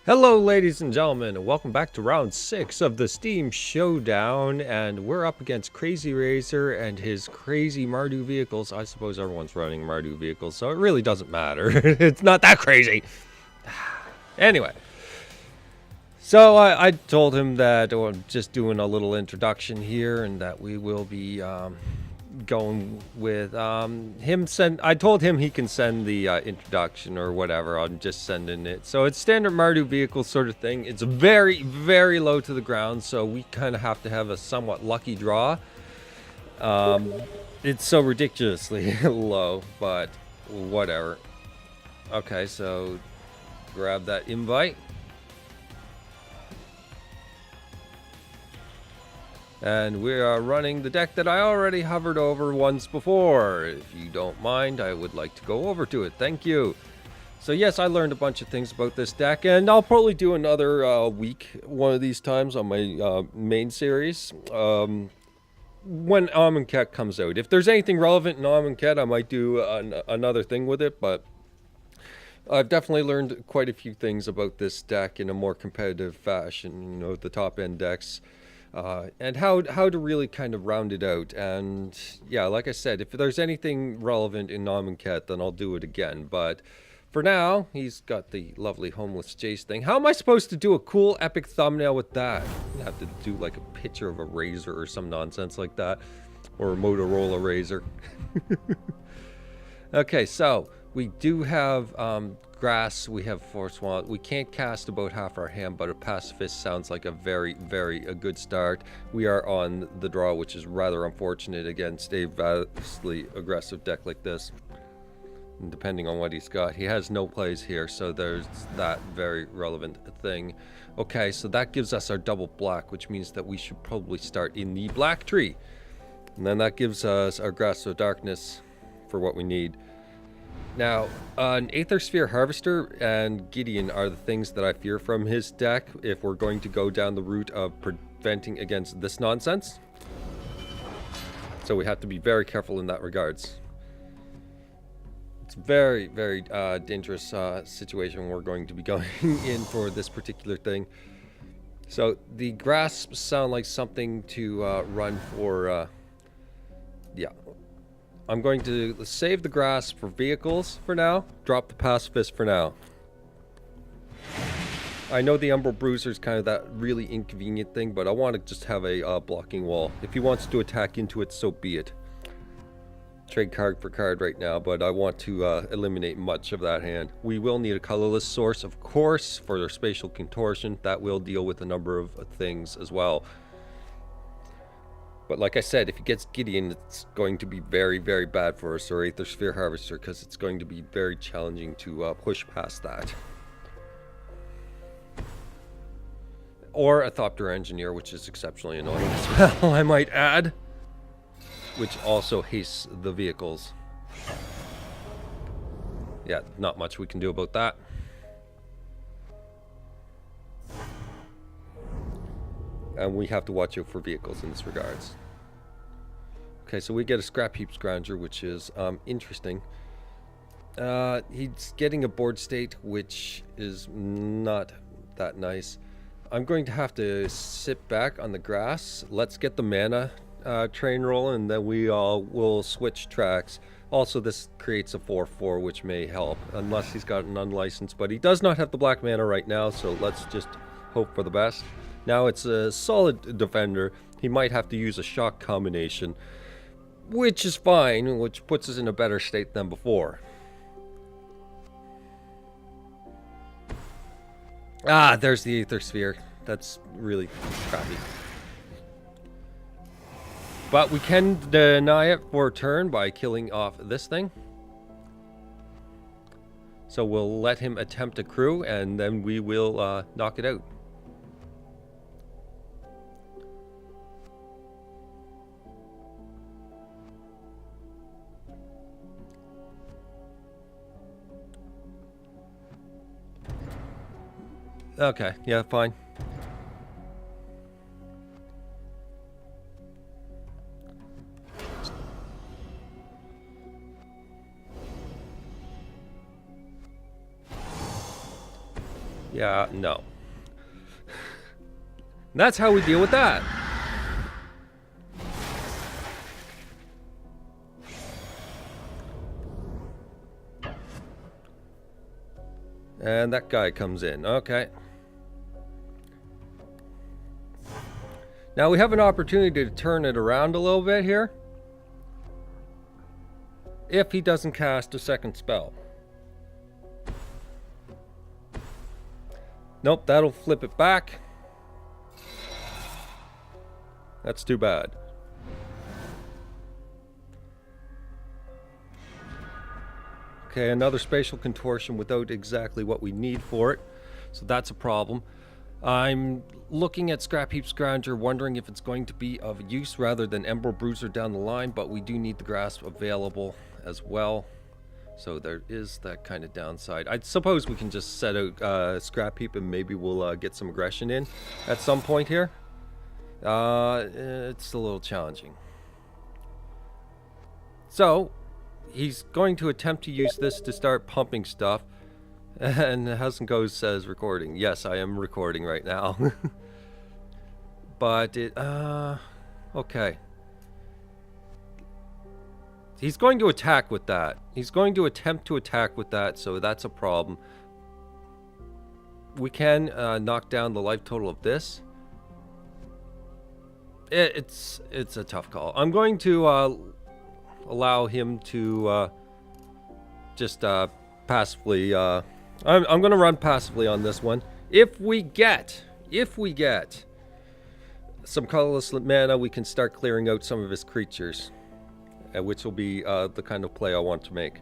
Hello ladies and gentlemen, and welcome back to round 6 of the Steam Showdown, and we're up against Crazyrazor and his crazy Mardu vehicles. I suppose everyone's running Mardu vehicles, so it really doesn't matter. It's not that crazy. Anyway, so I told him that I'm just doing a little introduction here and that we will be going with I told him he can send the introduction or whatever. I'm just sending it, so it's standard Mardu vehicle sort of thing. It's very low to the ground, so we kind of have to have a somewhat lucky draw. It's so ridiculously low, but whatever. Okay, so grab that invite. And we are running the deck that I already hovered over once before. If you don't mind, I would like to go over to it. Thank you. So yes, I learned a bunch of things about this deck, and I'll probably do another week one of these times on my main series when Amonkhet comes out. If there's anything relevant in Amonkhet, I might do another thing with it, but I've definitely learned quite a few things about this deck in a more competitive fashion, you know, the top end decks. And how to really kind of round it out. And yeah, like I said, if there's anything relevant in Amonkhet, then I'll do it again. But for now, he's got the lovely homeless Jace thing. How am I supposed to do a cool epic thumbnail with that? I have to do like a picture of a razor or some nonsense like that, or a Motorola razor. Okay, so we do have grass, we have Force Wand. We can't cast about half our hand, but a Pacifist sounds like a very good start. We are on the draw, which is rather unfortunate against a vastly aggressive deck like this. And depending on what he's got, he has no plays here, so there's that very relevant thing. Okay, so that gives us our double black, which means that we should probably start in the black tree. And then that gives us our Grasp of Darkness for what we need. Now, an Aether Sphere Harvester and Gideon are the things that I fear from his deck if we're going to go down the route of preventing against this nonsense. So we have to be very careful in that regards. It's very dangerous situation we're going to be going in for this particular thing. So the grasps sound like something to run for, yeah. I'm going to save the grasp for vehicles for now, drop the pacifist for now. I know the Umbral Bruiser is kind of that really inconvenient thing, but I want to just have a blocking wall. If he wants to attack into it, so be it. Trade card for card right now, but I want to eliminate much of that hand. We will need a colorless source, of course, for their spatial contortion. That will deal with a number of things as well. But like I said, if he gets Gideon, it's going to be very bad for us, or Aether Sphere Harvester, because it's going to be very challenging to push past that. Or a Thopter Engineer, which is exceptionally annoying as well, I might add. Which also hastes the vehicles. Yeah, not much we can do about that. And we have to watch out for vehicles in this regards. Okay, so we get a Scrap Heap Scrounger, which is interesting. He's getting a board state, which is not that nice. I'm going to have to sit back on the grass. Let's get the mana train rolling, and then we will switch tracks. Also, this creates a 4/4, which may help, unless he's got an unlicensed, but he does not have the black mana right now, so let's just hope for the best. Now it's a solid defender. He might have to use a shock combination, which is fine, which puts us in a better state than before. Ah, there's the Aether Sphere. That's really crappy. But we can deny it for a turn by killing off this thing. So we'll let him attempt a crew, and then we will knock it out. Okay, yeah, fine. Yeah, no. That's how we deal with that. And that guy comes in. Okay. Now we have an opportunity to turn it around a little bit here. If he doesn't cast a second spell. Nope, that'll flip it back. That's too bad. Okay, another spatial contortion without exactly what we need for it. So that's a problem. I'm looking at Scrap Heap Scrounger, wondering if it's going to be of use rather than Emerald Bruiser down the line, but we do need the grasp available as well. So there is that kind of downside. I suppose we can just set out Scrap Heap and maybe we'll get some aggression in at some point here. It's a little challenging. So he's going to attempt to use this to start pumping stuff. And Hasenko says recording. Yes, I am recording right now. But it, okay. He's going to attack with that. He's going to attempt to attack with that, so that's a problem. We can knock down the life total of this. It's a tough call. I'm going to allow him to just passively. I'm going to run passively on this one. If we get some colorless mana, we can start clearing out some of his creatures, which will be the kind of play I want to make.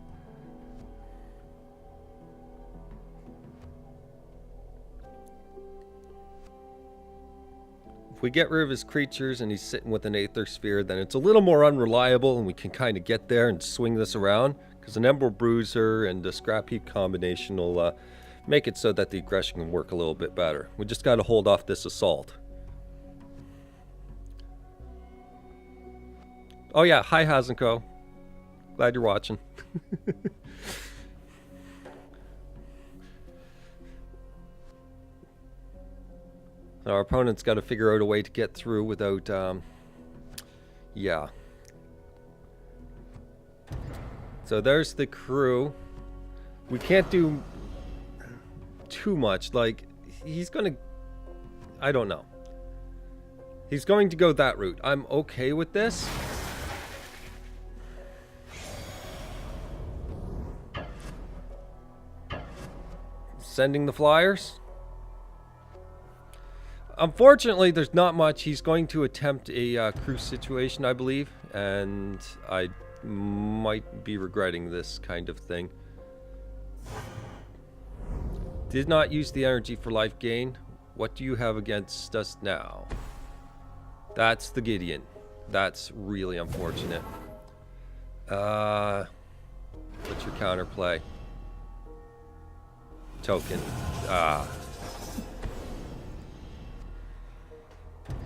If we get rid of his creatures and he's sitting with an Aether Sphere, then it's a little more unreliable and we can kind of get there and swing this around, because an Emerald Bruiser and a Scrap Heap combination will make it so that the aggression can work a little bit better. We just got to hold off this assault. Oh yeah, hi Hasenko. Glad you're watching. Our opponent's got to figure out a way to get through without, yeah. So there's the crew. We can't do too much. Like, he's gonna, I don't know. He's going to go that route. I'm okay with this. Sending the flyers. Unfortunately, there's not much. He's going to attempt a crew situation, I believe, and I might be regretting this kind of thing. Did not use the energy for life gain. What do you have against us now? That's the Gideon. That's really unfortunate. What's your counterplay? Token.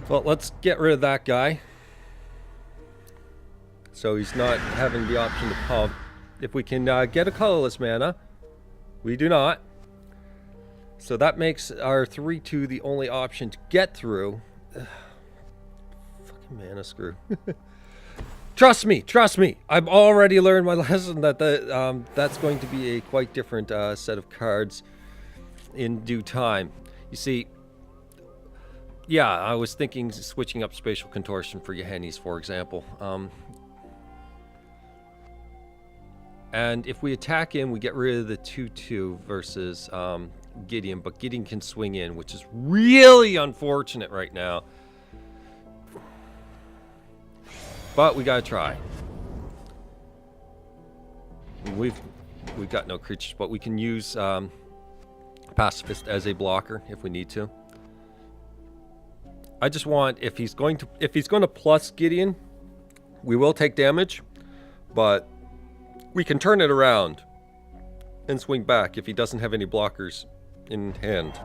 Well, let's get rid of that guy. So he's not having the option to pump. If we can get a colorless mana, we do not. So that makes our 3/2 the only option to get through. Fucking mana screw. Trust me. I've already learned my lesson that that's going to be a quite different set of cards in due time. You see, yeah, I was thinking switching up Spatial Contortion for Yahennis, for example. And if we attack him, we get rid of the 2/2 versus Gideon, but Gideon can swing in, which is really unfortunate right now. But we gotta try. We've got no creatures, but we can use Pacifist as a blocker if we need to. I just want, if he's going to plus Gideon, we will take damage, but we can turn it around and swing back if he doesn't have any blockers in hand.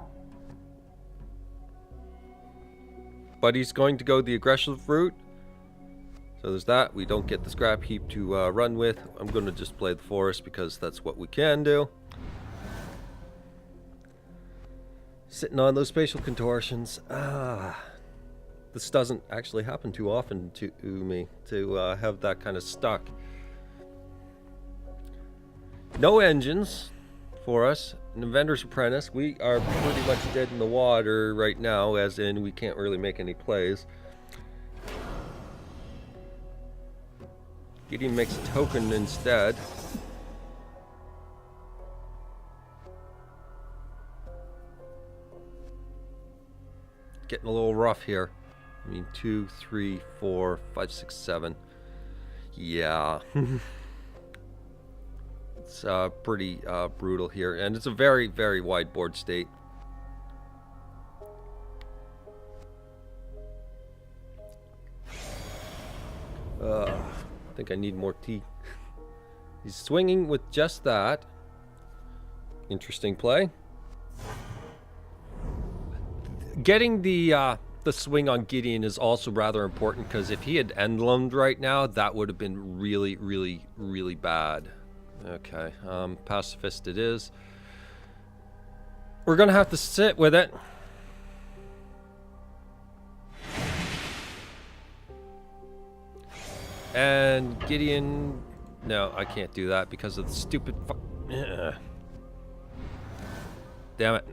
But he's going to go the aggressive route. So there's that. We don't get the Scrap Heap to run with. I'm going to just play the forest because that's what we can do. Sitting on those spatial contortions. This doesn't actually happen too often to me, to have that kind of stuck. No engines for us. An Inventor's Apprentice. We are pretty much dead in the water right now, as in we can't really make any plays. Gideon makes a token instead. Getting a little rough here. I mean, 2, 3, 4, 5, 6, 7. Yeah. It's pretty brutal here. And it's a very, very wide board state. I think I need more tea. He's swinging with just that. Interesting play. Getting the swing on Gideon is also rather important, because if he had endlomed right now, that would have been really, really, really bad. Okay, pacifist it is. We're gonna have to sit with it. And Gideon, no, I can't do that because of the stupid damn it.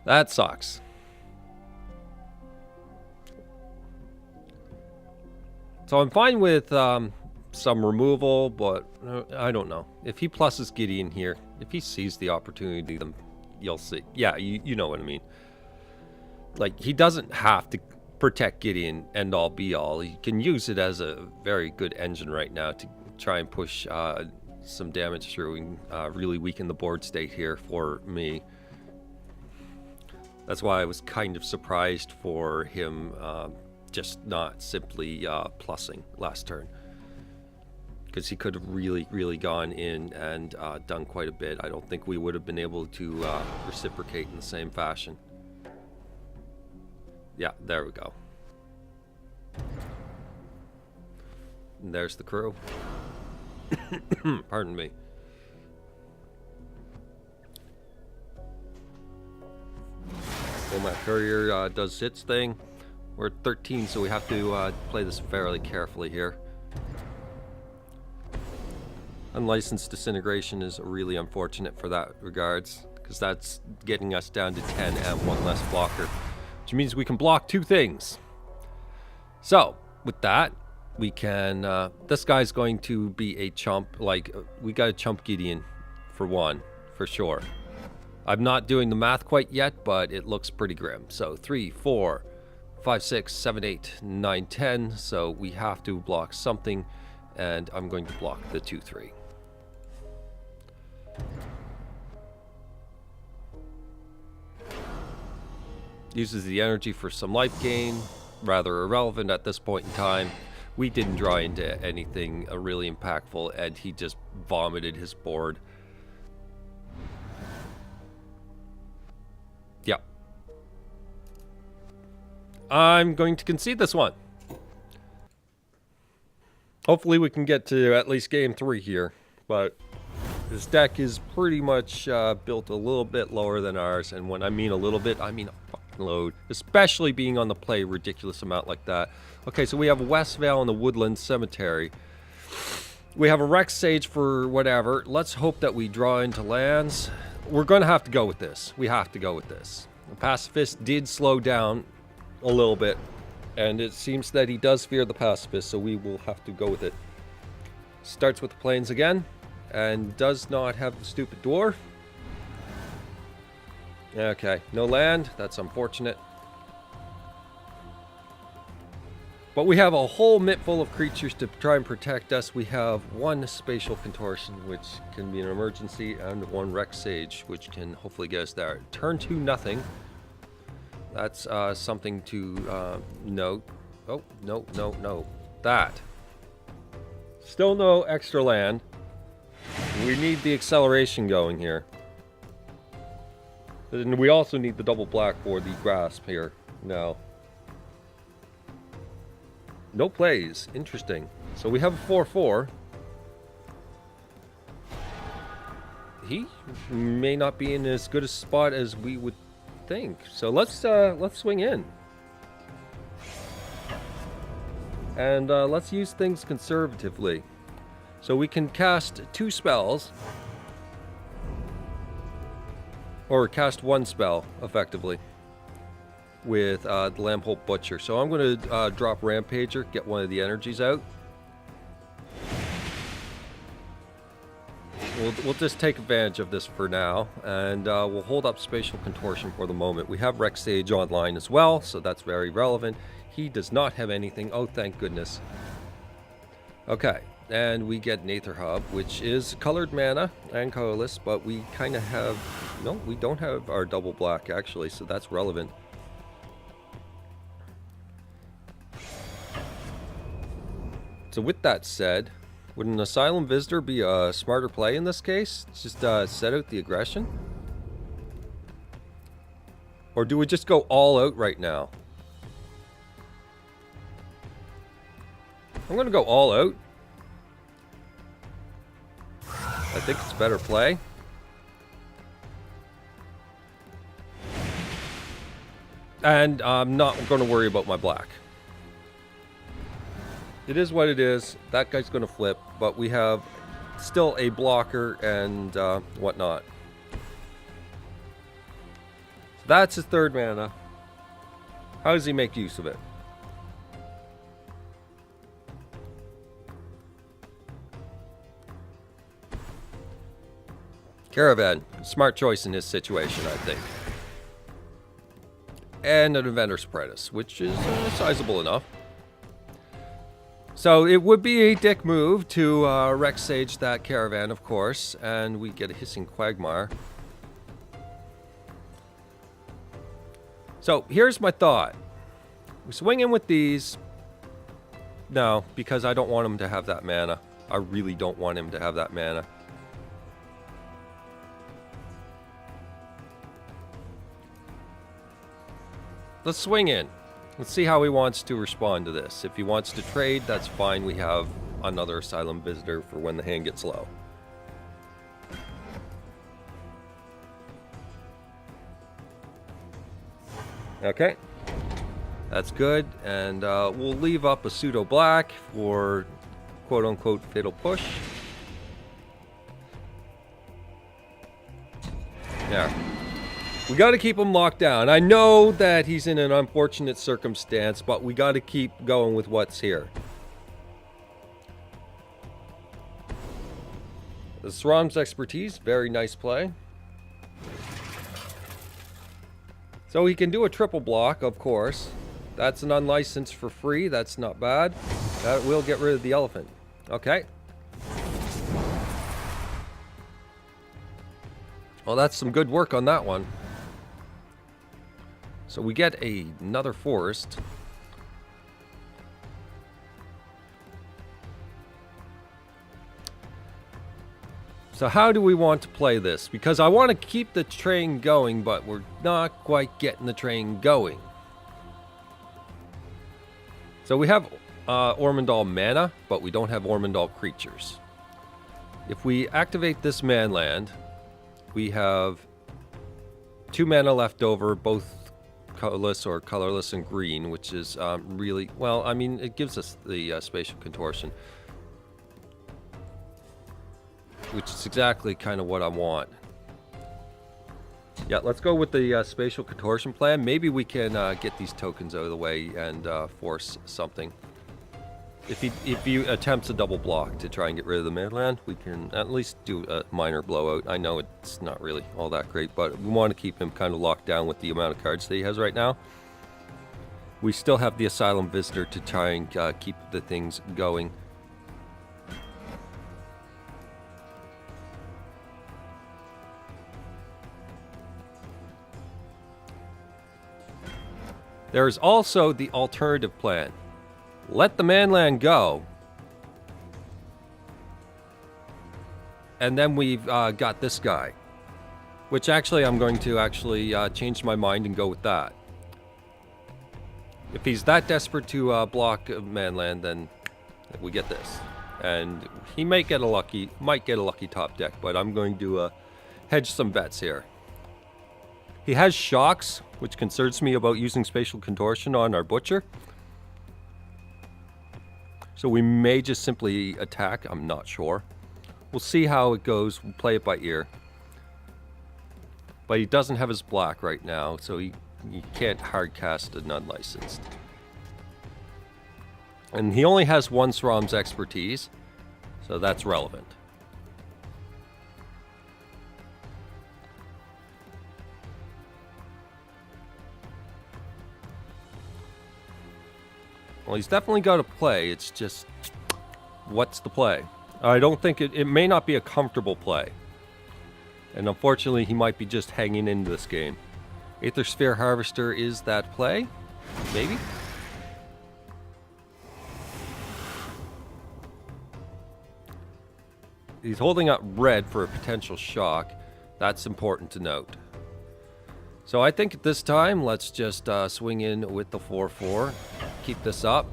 That sucks. So I'm fine with some removal, but I don't know. If he pluses Gideon here, if he sees the opportunity, then you'll see. Yeah, you know what I mean. Like, he doesn't have to protect Gideon end all be all. He can use it as a very good engine right now to try and push some damage through and really weaken the board state here for me. That's why I was kind of surprised for him just not simply plussing last turn, because he could have really gone in and done quite a bit. I don't think we would have been able to reciprocate in the same fashion. Yeah, there we go. And there's the crew. Pardon me. Nomad Courier does its thing. We're at 13, so we have to play this fairly carefully here. Unlicensed Disintegration is really unfortunate for that regards, because that's getting us down to 10 and one less blocker, which means we can block 2 things. So, with that, we can... this guy's going to be a chump. Like, we got to chump Gideon for one, for sure. I'm not doing the math quite yet, but it looks pretty grim. So, 3, 4, 5, 6, 7, 8, 9, 10. So, we have to block something, and I'm going to block the 2, 3. Uses the energy for some life gain. Rather irrelevant at this point in time. We didn't draw into anything really impactful, and he just vomited his board. Yeah. I'm going to concede this one. Hopefully we can get to at least game 3 here, but this deck is pretty much built a little bit lower than ours, and when I mean a little bit, I mean a fucking load, especially being on the play a ridiculous amount like that. Okay, so we have Westvale and the Woodland Cemetery. We have a Rex Sage for whatever. Let's hope that we draw into lands. We're going to have to go with this. We have to go with this. The Pacifist did slow down a little bit, and it seems that he does fear the Pacifist, so we will have to go with it. Starts with the Plains again, and does not have the stupid dwarf. Okay, no land. That's unfortunate. But we have a whole mitt full of creatures to try and protect us. We have 1 Spatial Contortion, which can be an emergency, and 1 Rex Sage, which can hopefully get us there. Turn 2, nothing. That's something to note. Oh, no. That. Still no extra land. We need the acceleration going here. And we also need the double black for the grasp here. No. No plays. Interesting. So we have a 4/4. he may not be in as good a spot as we would think. So let's swing in. And let's use things conservatively. So we can cast 2 spells. Or cast 1 spell, effectively. With the Lampholt Butcher. So I'm going to drop Rampager, get one of the energies out. We'll just take advantage of this for now, and we'll hold up Spatial Contortion for the moment. We have Rex Sage online as well, so that's very relevant. He does not have anything. Oh, thank goodness. Okay, and we get Nather Hub, which is colored mana and colorless, but we kind of have... No, we don't have our double black, actually, so that's relevant. So with that said, would an Asylum Visitor be a smarter play in this case? Just set out the aggression? Or do we just go all out right now? I'm going to go all out. I think it's better play. And I'm not going to worry about my black. It is what it is. That guy's going to flip, but we have still a blocker and whatnot. So that's his 3rd mana. How does he make use of it? Caravan, smart choice in his situation, I think. And an Inventor's Apprentice, which is sizable enough. So it would be a dick move to Rex Sage that Caravan, of course, and we get a Hissing Quagmire. So here's my thought. We swing in with these. No, because I don't want him to have that mana. I really don't want him to have that mana. Let's swing in. Let's see how he wants to respond to this. If he wants to trade, that's fine. We have another Asylum Visitor for when the hand gets low. Okay. That's good. And we'll leave up a pseudo black for quote-unquote fatal push. Yeah. We got to keep him locked down. I know that he's in an unfortunate circumstance, but we got to keep going with what's here. The Sram's Expertise, very nice play. So he can do a triple block, of course. That's an unlicensed for free. That's not bad. That will get rid of the elephant. Okay. Well, that's some good work on that one. So we get another forest. So how do we want to play this? Because I want to keep the train going, but we're not quite getting the train going. So we have Ormondal mana, but we don't have Ormondal creatures. If we activate this manland, we have 2 mana left over, both colorless or colorless and green, which is really, well, I mean, it gives us the Spatial Contortion, which is exactly kind of what I want. Yeah, let's go with the Spatial Contortion plan. Maybe we can get these tokens out of the way and force something. If he attempts a double block to try and get rid of the mainland, we can at least do a minor blowout. I know it's not really all that great, but we want to keep him kind of locked down with the amount of cards that he has right now. We still have the Asylum Visitor to try and keep the things going. There's also the alternative plan. Let the manland go. And then we've got this guy. Which actually I'm going to change my mind and go with that. If he's that desperate to block manland, then we get this. And he might get a lucky top deck, but I'm going to hedge some bets here. He has shocks, which concerns me about using spatial contortion on our butcher. So we may just simply attack. I'm not sure. We'll see how it goes. We'll play it by ear. But he doesn't have his black right now, so he can't hard cast an unlicensed. And he only has one SRAM's expertise, so that's relevant. Well, he's definitely got a play. It's just, what's the play? I don't think it may not be a comfortable play. And unfortunately, he might be just hanging into this game. Aether Sphere Harvester is that play? Maybe? He's holding up red for a potential shock. That's important to note. So I think at this time, let's just swing in with the 4/4. Keep this up.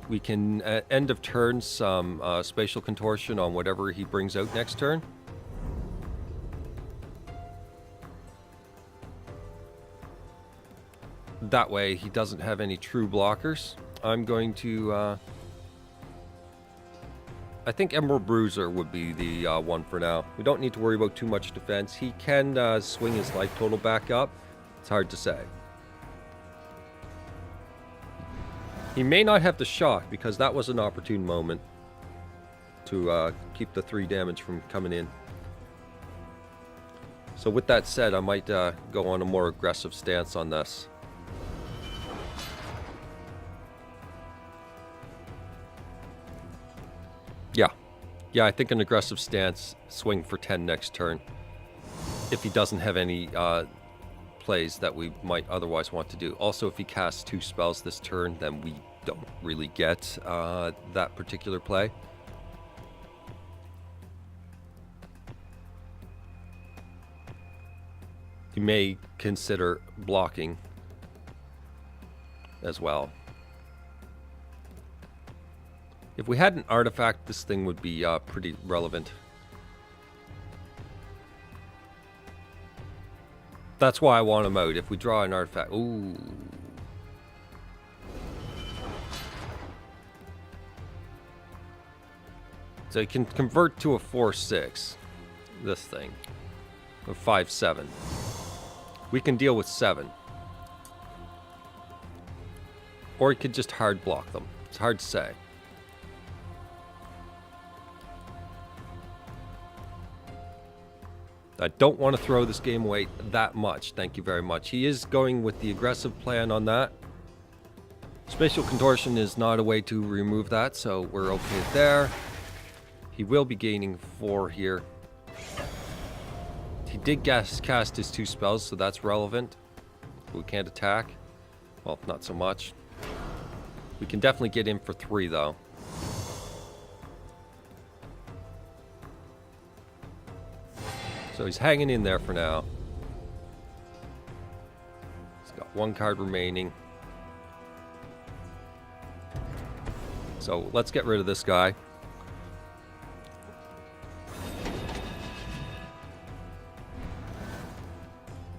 We can, at end of turn, some spatial contortion on whatever he brings out next turn. That way, he doesn't have any true blockers. I'm going to... I think Emerald Bruiser would be the one for now. We don't need to worry about too much defense. He can swing his life total back up. It's hard to say. He may not have the shock because that was an opportune moment to keep the 3 damage from coming in. So with that said, I might go on a more aggressive stance on this. Yeah, I think an aggressive stance, swing for 10 next turn. If he doesn't have any plays that we might otherwise want to do. Also, if he casts 2 spells this turn, then we don't really get that particular play. You may consider blocking as well. If we had an artifact, this thing would be pretty relevant. That's why I want him out. If we draw an artifact... Ooh. So he can convert to a 4/6. This thing. Or 5/7. We can deal with 7. Or he could just hard block them. It's hard to say. I don't want to throw this game away that much. Thank you very much. He is going with the aggressive plan on that. Spatial contortion is not a way to remove that, so we're okay there. He will be gaining 4 here. He did cast his 2 spells, so that's relevant. We can't attack. Well, not so much. We can definitely get in for 3, though. So he's hanging in there for now. He's got 1 card remaining. So let's get rid of this guy.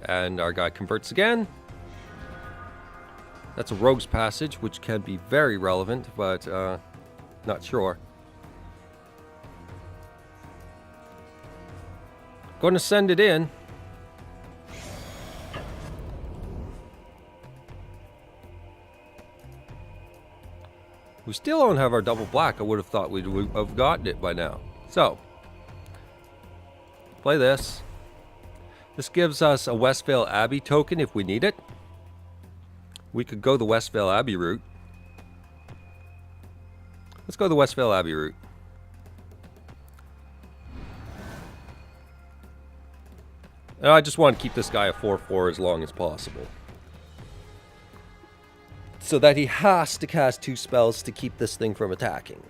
And our guy converts again. That's a Rogue's Passage, which can be very relevant, but not sure. Going to send it in. We still don't have our double black. I would have thought we'd have gotten it by now. So, play this. This gives us a Westvale Abbey token if we need it. We could go the Westvale Abbey route. Let's go the Westvale Abbey route. And I just want to keep this guy a 4/4 as long as possible. So that he has to cast 2 spells to keep this thing from attacking.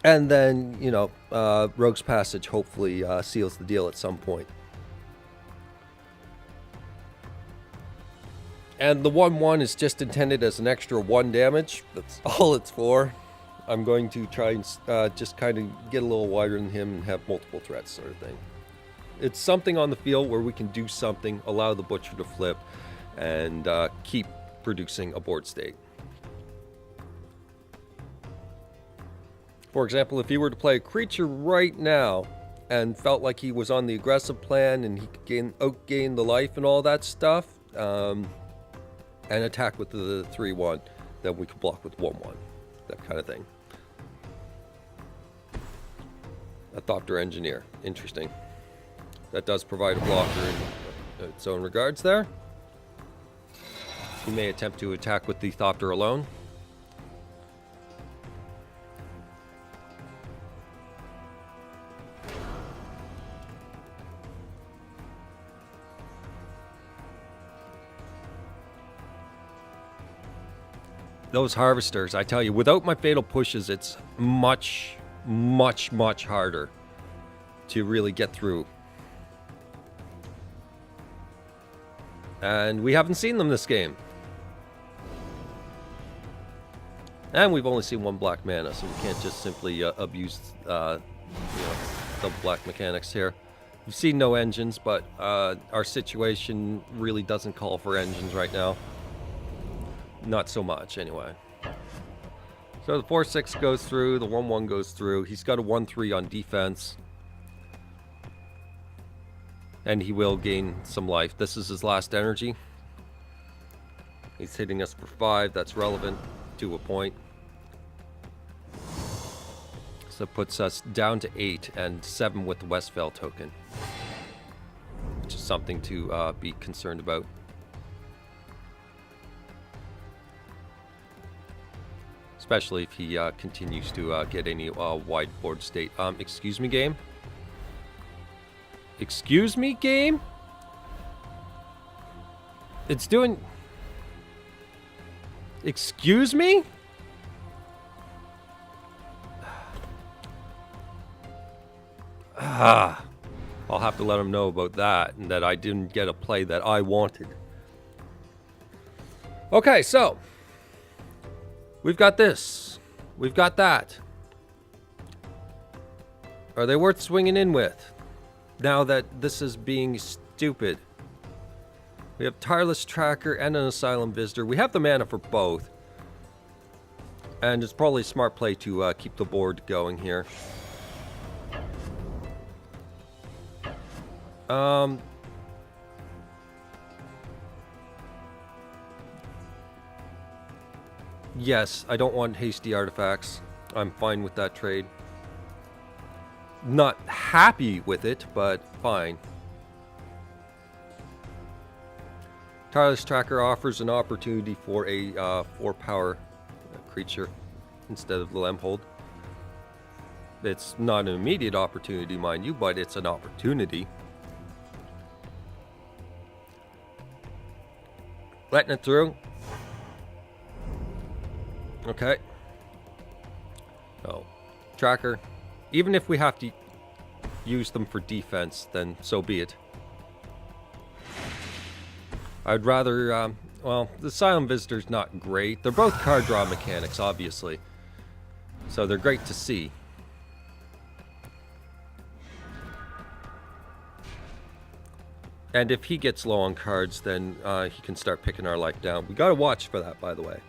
And then, you know, Rogue's Passage hopefully seals the deal at some point. And the 1/1 is just intended as an extra 1 damage. That's all it's for. I'm going to try and just kind of get a little wider than him and have multiple threats sort of thing. It's something on the field where we can do something, allow the butcher to flip, and keep producing a board state. For example, if he were to play a creature right now and felt like he was on the aggressive plan and he could outgain the life and all that stuff, and attack with the 3/1, then we could block with 1/1, that kind of thing. A Thopter Engineer, interesting. That does provide a blocker in its own regards there. He may attempt to attack with the Thopter alone. Those harvesters, I tell you, without my fatal pushes, it's much, much, much harder to really get through. And we haven't seen them this game. And we've only seen one black mana, so we can't just simply abuse double black mechanics here. We've seen no engines, but our situation really doesn't call for engines right now. Not so much, anyway. So the 4/6 goes through, the 1/1 goes through. He's got a 1/3 on defense. And he will gain some life. This is his last energy. He's hitting us for 5. That's relevant to a point. So it puts us down to 8 and 7 with the Westvale token, which is something to be concerned about. Especially if he continues to get any wide board state. Excuse me, game? Excuse me, game? It's doing... Excuse me? I'll have to let him know about that, and that I didn't get a play that I wanted. Okay, so... we've got this. We've got that. Are they worth swinging in with? Now that this is being stupid. We have Tireless Tracker and an Asylum Visitor. We have the mana for both. And it's probably a smart play to keep the board going here. Yes, I don't want hasty artifacts. I'm fine with that trade. Not happy with it, but fine. Tireless Tracker offers an opportunity for a 4-power creature instead of the Lemhold. It's not an immediate opportunity, mind you, but it's an opportunity. Letting it through. Okay. So, Tracker. Even if we have to use them for defense, then so be it. I'd rather, well, the Asylum Visitor's not great. They're both card draw mechanics, obviously. So they're great to see. And if he gets low on cards, then he can start picking our life down. We gotta watch for that, by the way.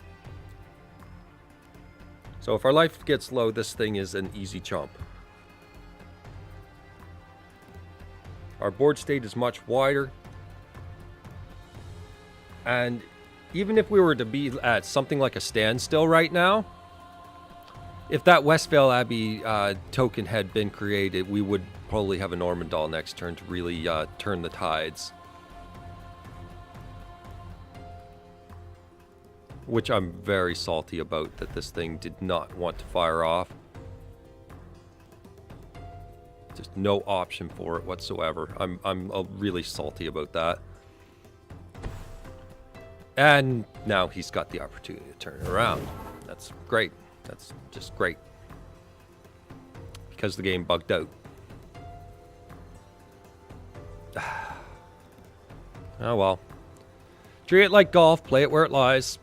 So if our life gets low, this thing is an easy chomp. Our board state is much wider. And even if we were to be at something like a standstill right now, if that Westvale Abbey token had been created, we would probably have a Normandal next turn to really turn the tides. Which I'm very salty about, that this thing did not want to fire off. Just no option for it whatsoever. I'm really salty about that. And now he's got the opportunity to turn it around. That's great. That's just great. Because the game bugged out. Oh well. Treat it like golf, play it where it lies.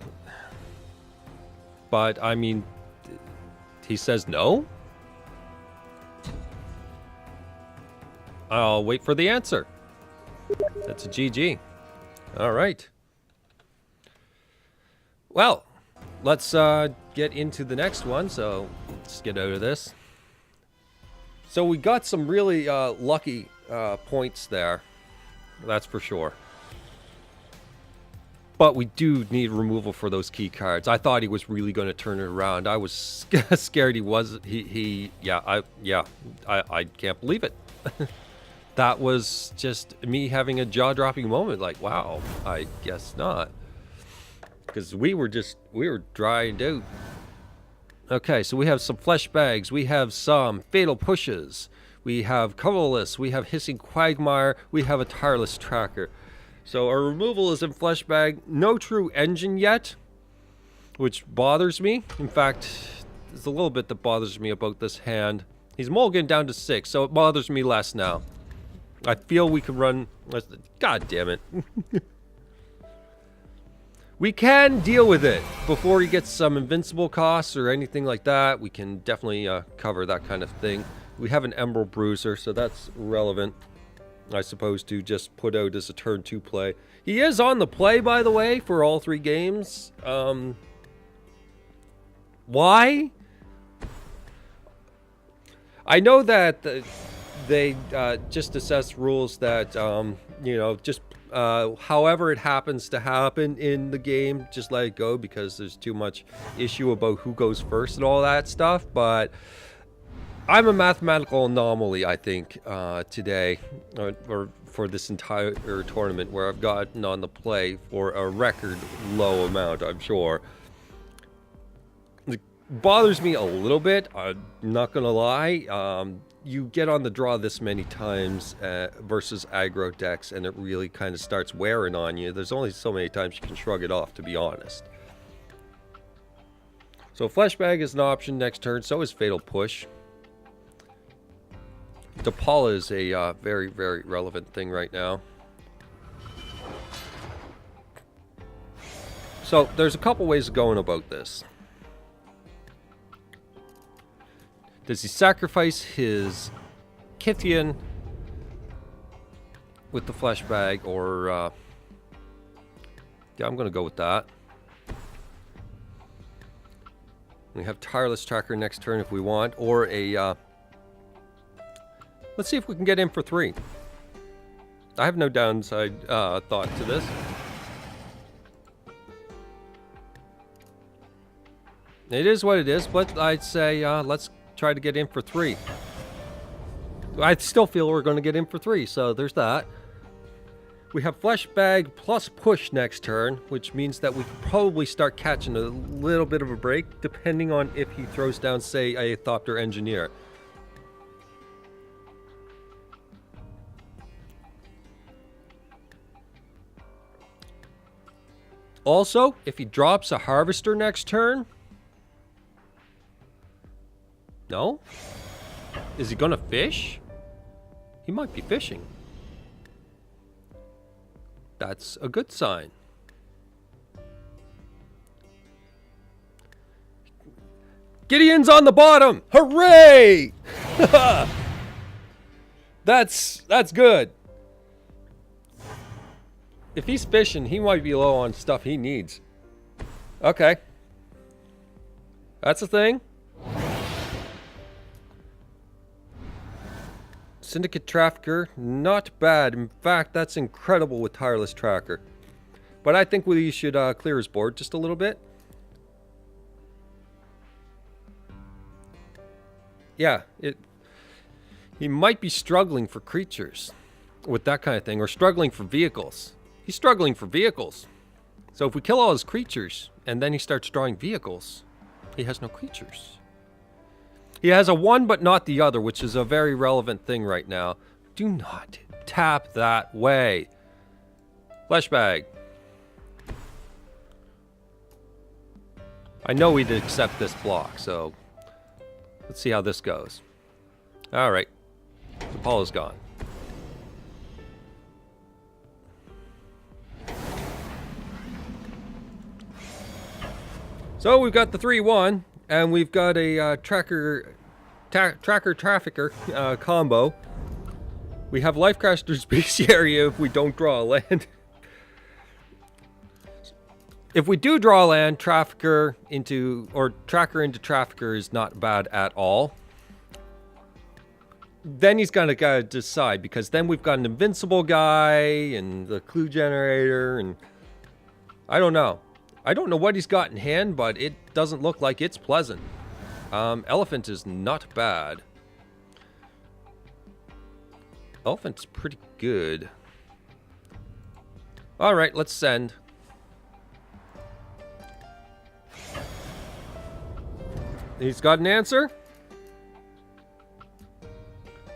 But, I mean, he says no? I'll wait for the answer. That's a GG. All right. Well, let's get into the next one. So let's get out of this. So we got some really lucky points there. That's for sure. But we do need removal for those key cards. I thought he was really going to turn it around. I was scared he was. I can't believe it. That was just me having a jaw-dropping moment. Like, wow, I guess not. Because we were dried out. Okay, so we have some flesh bags. We have some fatal pushes. We have colorless. We have hissing quagmire. We have a tireless tracker. So our removal is in flesh bag. No true engine yet, which bothers me. In fact, there's a little bit that bothers me about this hand. He's mulligan down to 6, so it bothers me less now. I feel we could run... God damn it. We can deal with it before he gets some invincible costs or anything like that. We can definitely cover that kind of thing. We have an Emerald Bruiser, so that's relevant, I suppose, to just put out as a turn 2 play. He is on the play, by the way, for all 3 games. Why? I know that they just assess rules that, you know, just however it happens to happen in the game, just let it go, because there's too much issue about who goes first and all that stuff. But I'm a mathematical anomaly, I think, today, or for this entire tournament, where I've gotten on the play for a record low amount, I'm sure. It bothers me a little bit, I'm not gonna lie. You get on the draw this many times versus aggro decks, and it really kind of starts wearing on you. There's only so many times you can shrug it off, to be honest. So Flesh Bag is an option next turn, so is Fatal Push. DePaula is a very, very relevant thing right now. So there's a couple ways of going about this. Does he sacrifice his Kithian with the Flesh Bag, or yeah, I'm gonna go with that. We have Tireless Tracker next turn if we want, or a let's see if we can get in for 3. I have no downside thought to this. It is what it is, but I'd say let's try to get in for 3. I still feel we're going to get in for 3, so there's that. We have Flesh Bag plus Push next turn, which means that we could probably start catching a little bit of a break, depending on if he throws down, say, a Thopter Engineer. Also, if he drops a Harvester next turn... No? Is he gonna fish? He might be fishing. That's a good sign. Gideon's on the bottom! Hooray! That's good. If he's fishing, he might be low on stuff he needs. Okay. That's a thing. Syndicate Trafficker, not bad. In fact, that's incredible with Tireless Tracker. But I think we should clear his board just a little bit. Yeah, he might be struggling for creatures with that kind of thing, or struggling for vehicles. He's struggling for vehicles. So if we kill all his creatures, and then he starts drawing vehicles, he has no creatures. He has a one but not the other, which is a very relevant thing right now. Do not tap that way. Flesh Bag. I know we'd accept this block, so let's see how this goes. Alright. Apollo's gone. So we've got the 3-1. And we've got a Trafficker combo. We have Lifecaster's bestiary if we don't draw a land. If we do draw a land, Tracker into Trafficker is not bad at all. Then he's gotta decide, because then we've got an invincible guy and the clue generator, and I don't know. I don't know what he's got in hand, but it doesn't look like it's pleasant. Elephant is not bad. Elephant's pretty good. All right, let's send. He's got an answer.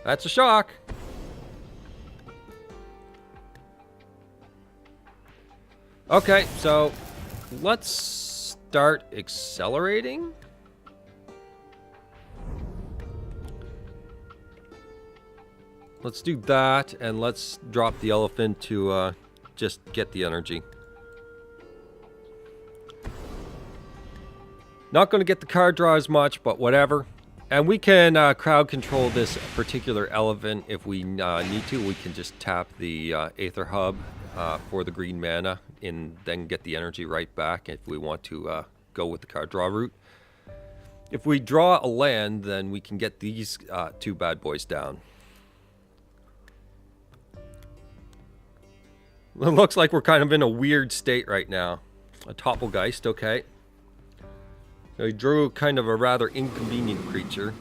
That's a shock. Okay, so let's start accelerating. Let's do that, and let's drop the elephant to just get the energy. Not going to get the card draw as much, but whatever. And we can crowd control this particular elephant if we need to. We can just tap the Aether Hub for the green mana and then get the energy right back if we want to go with the card draw route. If we draw a land, then we can get these two bad boys down. It looks like we're kind of in a weird state right now. A Toppelgeist, okay. So he drew kind of a rather inconvenient creature.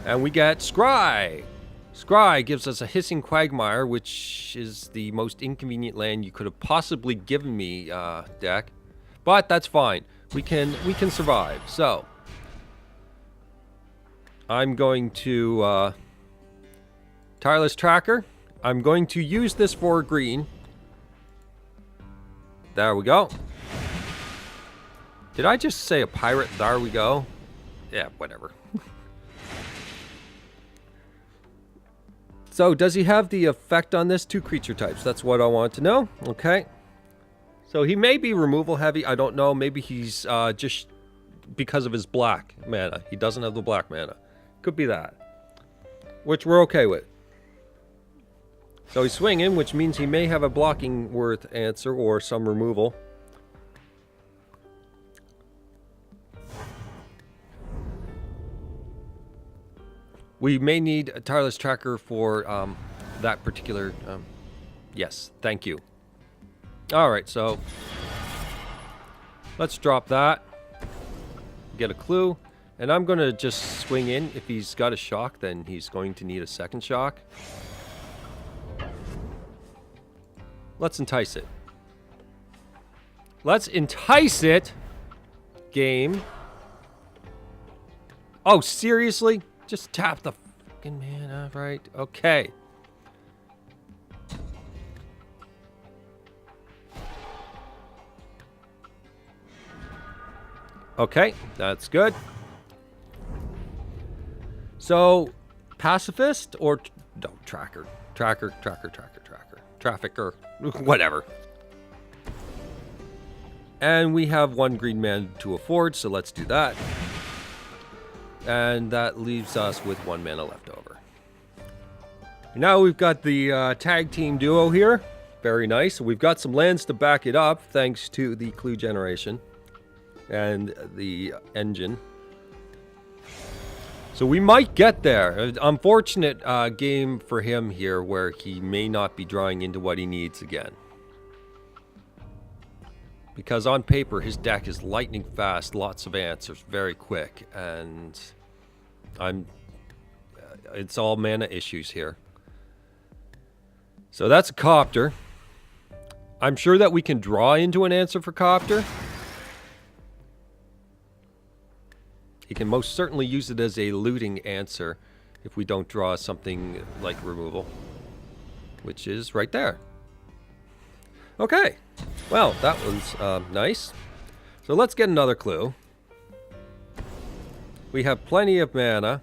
And we get Scry. Scry gives us a Hissing Quagmire, which is the most inconvenient land you could have possibly given me, deck. But that's fine. We can survive. So I'm going to Tireless Tracker. I'm going to use this for green. There we go. Did I just say a pirate? There we go. Yeah, whatever. So, does he have the effect on this? 2 creature types. That's what I want to know. Okay. So, he may be removal heavy. I don't know. Maybe he's just because of his black mana. He doesn't have the black mana. Could be that. Which we're okay with. So, he's swinging, which means he may have a blocking worth answer or some removal. We may need a Tireless Tracker for that particular... yes, thank you. Alright, so... let's drop that. Get a clue. And I'm going to just swing in. If he's got a shock, then he's going to need a second shock. Let's entice it. Let's entice it! Game. Oh, seriously? Just tap the fucking mana, right? Okay. Okay, that's good. So, pacifist or no, tracker, trafficker, whatever. And we have 1 green mana to afford, so let's do that. And that leaves us with 1 mana left over. Now we've got the tag team duo here. Very nice. We've got some lands to back it up thanks to the clue generation and the engine. So we might get there. Unfortunate game for him here where he may not be drawing into what he needs again. Because on paper, his deck is lightning fast, lots of answers, very quick, and it's all mana issues here. So that's a Copter. I'm sure that we can draw into an answer for Copter. He can most certainly use it as a looting answer if we don't draw something like removal, which is right there. Okay, well, that was nice. So let's get another clue. We have plenty of mana.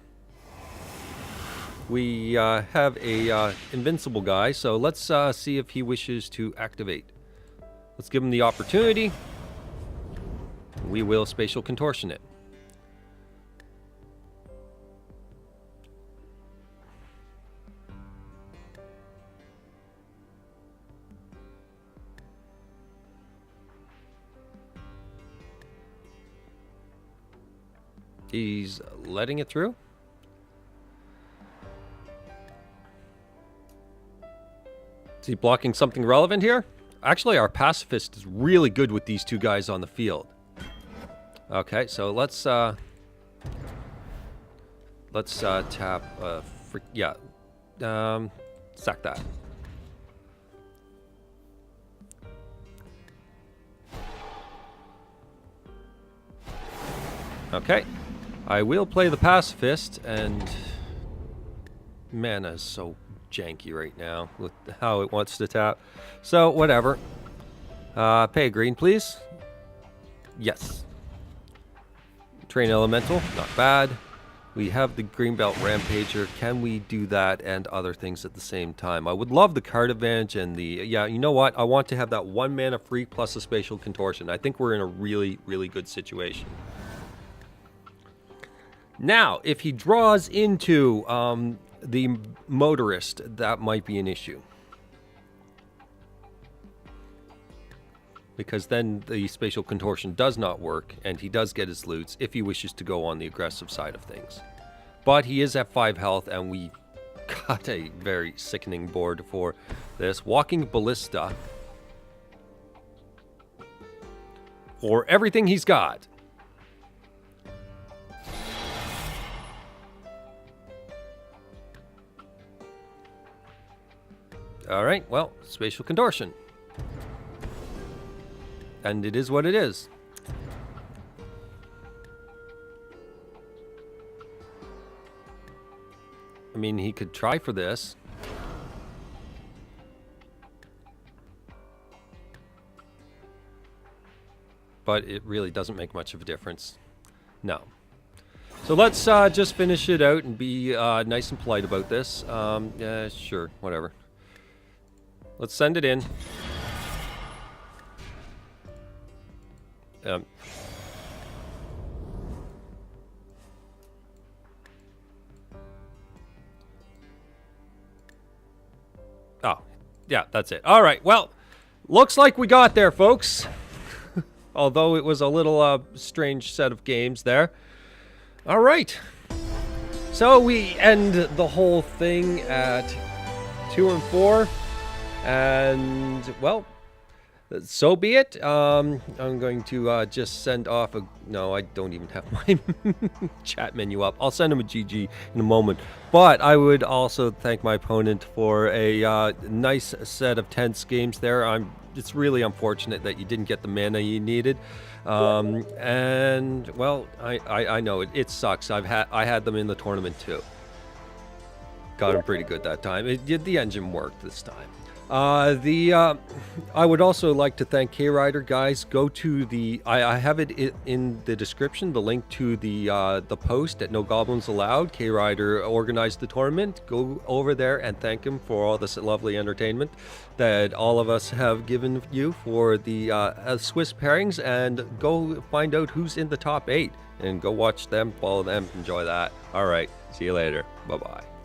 We have a invincible guy, so let's see if he wishes to activate. Let's give him the opportunity. We will spatial contortion it. He's letting it through. Is he blocking something relevant here? Actually, our pacifist is really good with these two guys on the field. Okay, so let's tap. Sack that. Okay, I will play the pacifist, and mana is so janky right now with how it wants to tap. So whatever. Pay green, please. Yes. Train elemental, not bad. We have the Greenbelt Rampager. Can we do that and other things at the same time? I would love the card advantage and the... Yeah, you know what? I want to have that 1 mana free plus a spatial contortion. I think we're in a really, really good situation. Now, if he draws into the motorist, that might be an issue. Because then the spatial contortion does not work, and he does get his loots if he wishes to go on the aggressive side of things. But he is at 5 health, and we got a very sickening board for this. Walking Ballista. For everything he's got. Alright, well, spatial contortion. And it is what it is. I mean, he could try for this. But it really doesn't make much of a difference. No. So let's just finish it out and be nice and polite about this. Yeah, sure, whatever. Let's send it in. Oh, yeah, that's it. All right, well, looks like we got there, folks. Although it was a little strange set of games there. All right. So we end the whole thing at 2 and 4. And, well, so be it. I'm going to just send off a... No, I don't even have my chat menu up. I'll send him a GG in a moment. But I would also thank my opponent for a nice set of tense games there. It's really unfortunate that you didn't get the mana you needed. And, well, I know it sucks. I had them in the tournament too. Got them pretty good that time. The engine worked this time. I would also like to thank K-Rider, guys. Go to the... I have it in the description, the link to the post at No Goblins Allowed. K-Rider organized the tournament. Go over there and thank him for all this lovely entertainment that all of us have given you for the Swiss pairings, and go find out who's in the top 8 and go watch them, follow them, enjoy that. All right, see you later. Bye-bye.